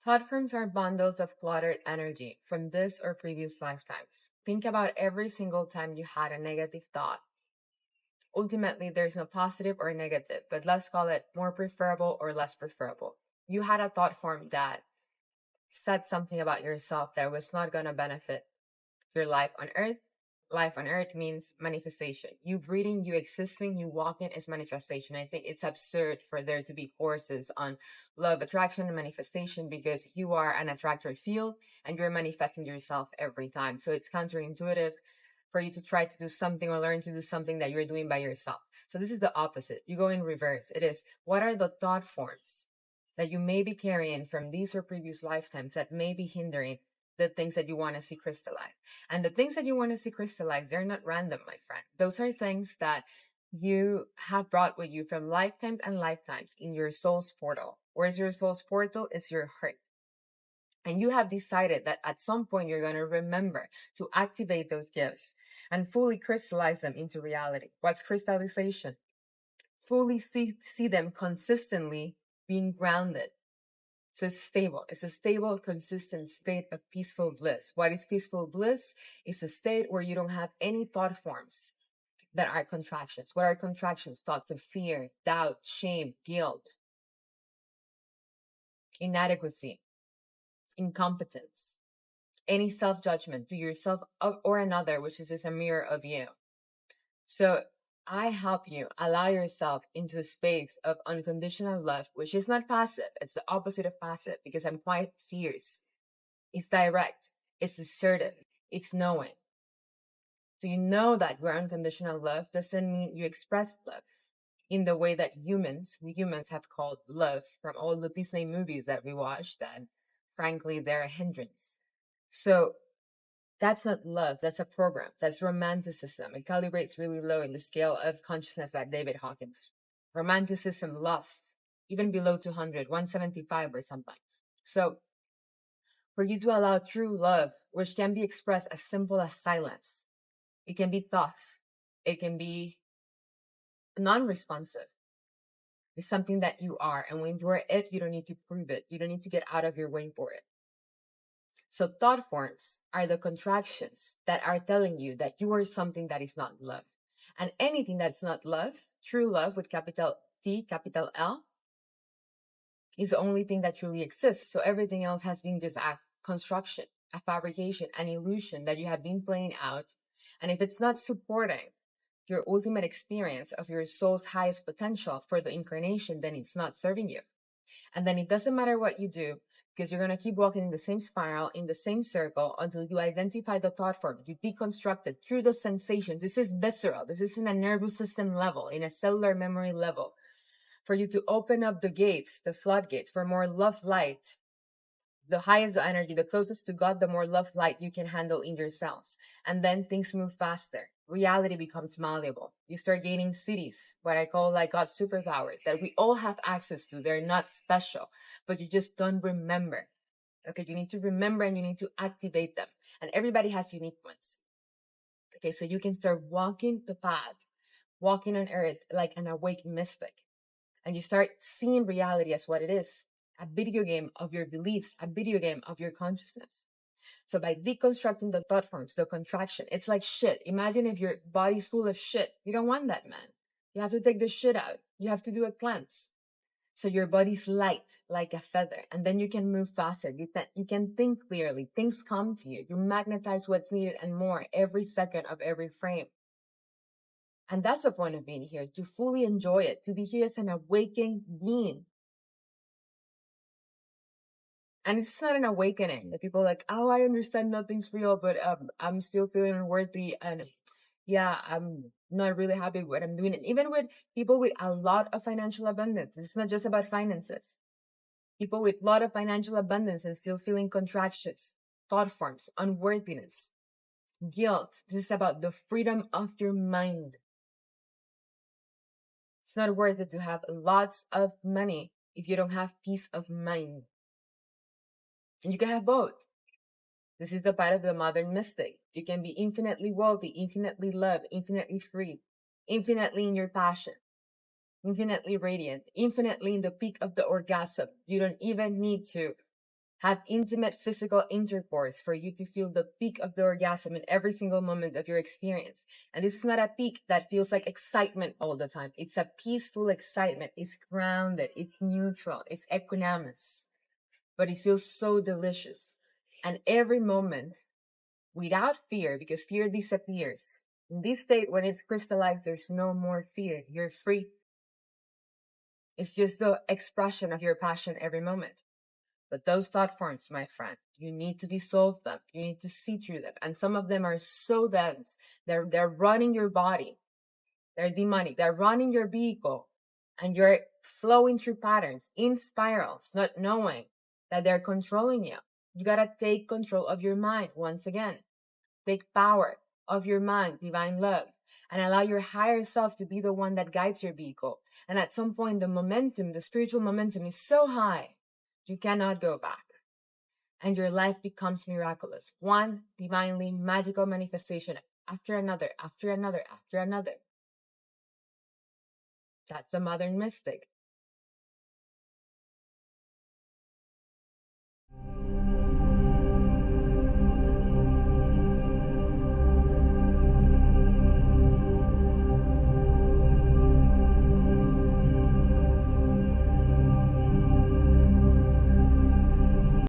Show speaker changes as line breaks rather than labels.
Thought forms are bundles of cluttered energy from this or previous lifetimes. Think about every single time you had a negative thought. Ultimately, there's no positive or negative, but let's call it more preferable or less preferable. You had a thought form that said something about yourself that was not going to benefit your life on earth. Life on earth means manifestation. You breathing, you existing, you walking is manifestation. I think it's absurd for there to be courses on love, attraction, and manifestation because you are an attractor field and you're manifesting yourself every time. So it's counterintuitive for you to try to do something or learn to do something that you're doing by yourself. So this is the opposite. You go in reverse. It is, what are the thought forms that you may be carrying from these or previous lifetimes that may be hindering the things that you want to see crystallize? And the things that you want to see crystallize, they're not random, my friend. Those are things that you have brought with you from lifetimes and lifetimes in your soul's portal. Where's your soul's portal? Is your heart. And you have decided that at some point you're going to remember to activate those gifts and fully crystallize them into reality. What's crystallization? Fully see them consistently being grounded. So it's stable. It's a stable, consistent state of peaceful bliss. What is peaceful bliss? It's a state where you don't have any thought forms that are contractions. What are contractions? Thoughts of fear, doubt, shame, guilt, inadequacy, incompetence, any self-judgment to yourself or another, which is just a mirror of you. So I help you allow yourself into a space of unconditional love, which is not passive. It's the opposite of passive because I'm quite fierce. It's direct. It's assertive. It's knowing. So you know that your unconditional love doesn't mean you express love in the way that we humans have called love from all the Disney movies that we watched, and frankly, they're a hindrance. So that's not love. That's a program. That's romanticism. It calibrates really low in the scale of consciousness by David Hawkins. Romanticism lost even below 200, 175 or something. So for you to allow true love, which can be expressed as simple as silence, it can be tough, it can be non-responsive. It's something that you are. And when you are it, you don't need to prove it. You don't need to get out of your way for it. So thought forms are the contractions that are telling you that you are something that is not love. And anything that's not love, true love with capital T, capital L, is the only thing that truly exists. So everything else has been just a construction, a fabrication, an illusion that you have been playing out. And if it's not supporting your ultimate experience of your soul's highest potential for the incarnation, then it's not serving you. And then it doesn't matter what you do, because you're going to keep walking in the same spiral, in the same circle, until you identify the thought form. You deconstruct it through the sensation. This is visceral. This is in a nervous system level, in a cellular memory level. For you to open up the gates, the floodgates, for more love light. The highest the energy, the closest to God, the more love light you can handle in your cells. And then things move faster. Reality becomes malleable. You start gaining cities, what I call like God's superpowers, that we all have access to. They're not special, but you just don't remember. Okay, you need to remember and you need to activate them. And everybody has unique ones. Okay, so you can start walking the path, walking on earth like an awake mystic. And you start seeing reality as what it is. A video game of your beliefs, a video game of your consciousness. So by deconstructing the thought forms, the contraction, it's like shit. Imagine if your body's full of shit. You don't want that, man. You have to take the shit out. You have to do a cleanse. So your body's light like a feather. And then you can move faster. You can think clearly. Things come to you. You magnetize what's needed and more every second of every frame. And that's the point of being here, to fully enjoy it, to be here as an awakened being. And it's not an awakening. The people are like, oh, I understand nothing's real, but I'm still feeling unworthy. And yeah, I'm not really happy with what I'm doing. And even with people with a lot of financial abundance, it's not just about finances. People with a lot of financial abundance and still feeling contractions, thought forms, unworthiness, guilt. This is about the freedom of your mind. It's not worth it to have lots of money if you don't have peace of mind. And you can have both. This is a part of the modern mystic. You can be infinitely wealthy, infinitely loved, infinitely free, infinitely in your passion, infinitely radiant, infinitely in the peak of the orgasm. You don't even need to have intimate physical intercourse for you to feel the peak of the orgasm in every single moment of your experience. And this is not a peak that feels like excitement all the time. It's a peaceful excitement. It's grounded. It's neutral. It's equanimous. But it feels so delicious. And every moment, without fear, because fear disappears. In this state, when it's crystallized, there's no more fear. You're free. It's just the expression of your passion every moment. But those thought forms, my friend, you need to dissolve them. You need to see through them. And some of them are so dense. They're running your body. They're demonic. They're running your vehicle. And you're flowing through patterns in spirals, not knowing that they're controlling you. You gotta take control of your mind once again. Take power of your mind, divine love, and allow your higher self to be the one that guides your vehicle. And at some point, the momentum, the spiritual momentum is so high, you cannot go back. And your life becomes miraculous. One divinely magical manifestation after another, after another, after another. That's a modern mystic.